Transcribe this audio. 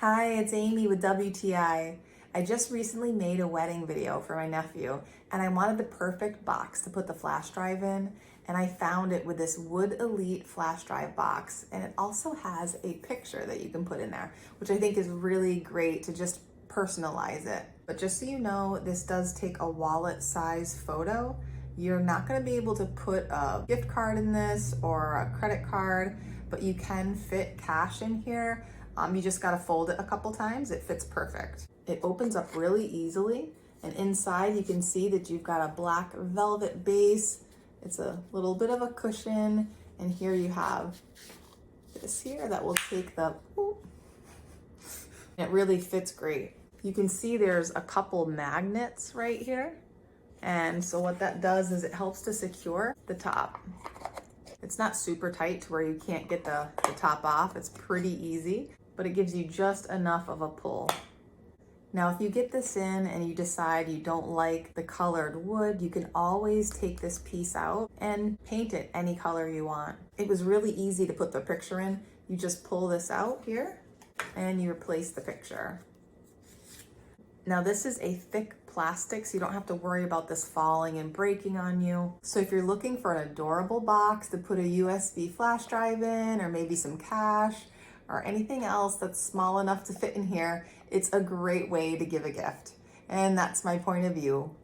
Hi, it's Amy with WTI. I just recently made a wedding video for my nephew and I wanted the perfect box to put the flash drive in, and I found it with this Wood Elite flash drive box, and it also has a picture that you can put in there, which I think is really great to just personalize it. But just so you know, this does take a wallet size photo. You're not going to be able to put a gift card in this or a credit card, but you can fit cash in here. You just got to fold it a couple times. It fits perfect. It opens up really easily, and inside you can see that you've got a black velvet base. It's a little bit of a cushion, and here you have this here that will take the, it really fits great. You can see there's a couple magnets right here. And so what that does is it helps to secure the top. It's not super tight to where you can't get the top off. It's pretty easy, but it gives you just enough of a pull. Now, if you get this in and you decide you don't like the colored wood, you can always take this piece out and paint it any color you want. It was really easy to put the picture in. You just pull this out here and you replace the picture. Now, this is a thick plastic, so you don't have to worry about this falling and breaking on you. So if you're looking for an adorable box to put a USB flash drive in, or maybe some cash, or anything else that's small enough to fit in here, it's a great way to give a gift. And that's my point of view.